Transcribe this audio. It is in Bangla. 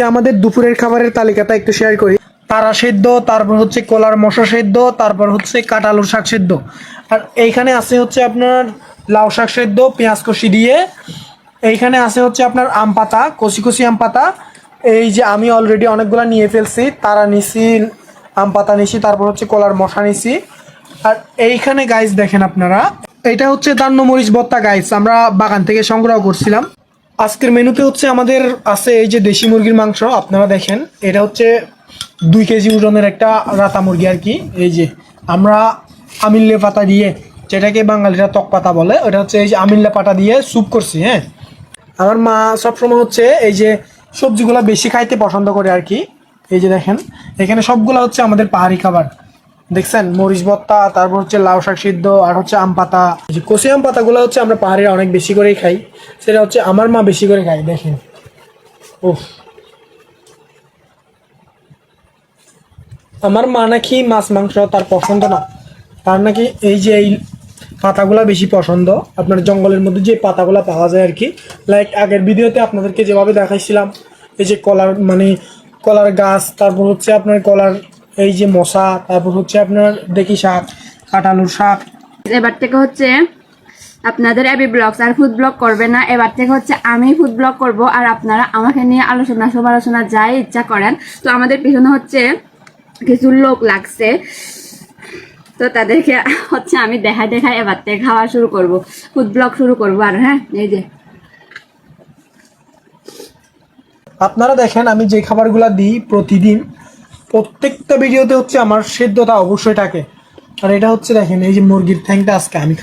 আজকে আমাদের দুপুরের খাবারের তালিকাটা একটু শেয়ার করি। তারা সেদ্ধ, তারপর হচ্ছে কলার মশা সেদ্ধ, তারপর হচ্ছে কাঁটা আলুর শাক সেদ্ধ, আর এইখানে আছে হচ্ছে আপনার লাউ শাক সেদ্ধ পেঁয়াজ কষি দিয়ে। এইখানে আছে হচ্ছে আপনার আম পাতা, কচি কচি আম পাতা। এই যে আমি অলরেডি অনেকগুলো নিয়ে ফেলছি, তারা নিছি, আম পাতা নিছি, তারপর হচ্ছে কলার মশা নিছি। আর এইখানে গাইস দেখেন আপনারা, এটা হচ্ছে দান্ন মরিচ ভর্তা গাইস, আমরা বাগান থেকে সংগ্রহ করছিলাম। আজকের মেনুতে হচ্ছে আমাদের আছে এই যে দেশি মুরগির মাংস, আপনারা দেখেন এটা হচ্ছে 2 কেজি ওজনের একটা রাতা মুরগি আর কি। এই যে আমরা আমিল্লে পাতা দিয়ে, যেটাকে বাঙালিরা তক পাতা বলে, ওটা হচ্ছে এই যে আমিল্লা পাতা দিয়ে স্যুপ করছি। হ্যাঁ, আমার মা সবসময় হচ্ছে এই যে সবজিগুলো বেশি খাইতে পছন্দ করে আর কি। এই যে দেখেন এখানে সবগুলো হচ্ছে আমাদের পাহাড়ি খাবার, দেখছেন মরিচ ভর্তা, তারপর হচ্ছে লাউ শাক সিদ্ধ, আর হচ্ছে আম পাতা। এই যে কচি আম পাতাগুলো হচ্ছে আমরা পাহাড়িরা অনেক বেশি করেই খাই, সেটা হচ্ছে আমার মা বেশি করে খাই। দেখেন উফ, আমার মা নাকি মাছ মাংস তার পছন্দ না, তার নাকি এই যে এই পাতাগুলা বেশি পছন্দ। আপনার জঙ্গলের মধ্যে যে পাতাগুলা পাওয়া যায় আর কি, লাইক আগের ভিডিওতে আপনাদেরকে যেভাবে দেখাইছিলাম, এই যে কলার মানে কলার গাছ, তারপর হচ্ছে আপনার কলার এই যে মশা, তারপর হচ্ছে আপনার দেখি শাক, কাঁঠালুর শাক। এবার থেকে হচ্ছে আপনাদের এবি ব্লগস আর ফুড ব্লগ করবে না, এবার থেকে হচ্ছে আমি ফুড ব্লগ করব, আর আপনারা আমাকে নিয়ে আলোচনা সমালোচনা যাই ইচ্ছা করেন। তো আমাদের পিছনে হচ্ছে কিছু লোক লাগছে, তো তাদেরকে হচ্ছে আমি দেখাই এবার থেকে খাওয়া শুরু করব, ফুড ব্লগ শুরু করব। আর হ্যাঁ, এই যে আপনারা দেখেন আমি যে খাবারগুলা দিই প্রতিদিন, প্রত্যেকটা ভিডিওতে হচ্ছে আমার সেদ্ধতা অবশ্যই থাকে। আর এটা হচ্ছে দেখেন এই যে মুরগির ঠ্যাংটা আজকে আমি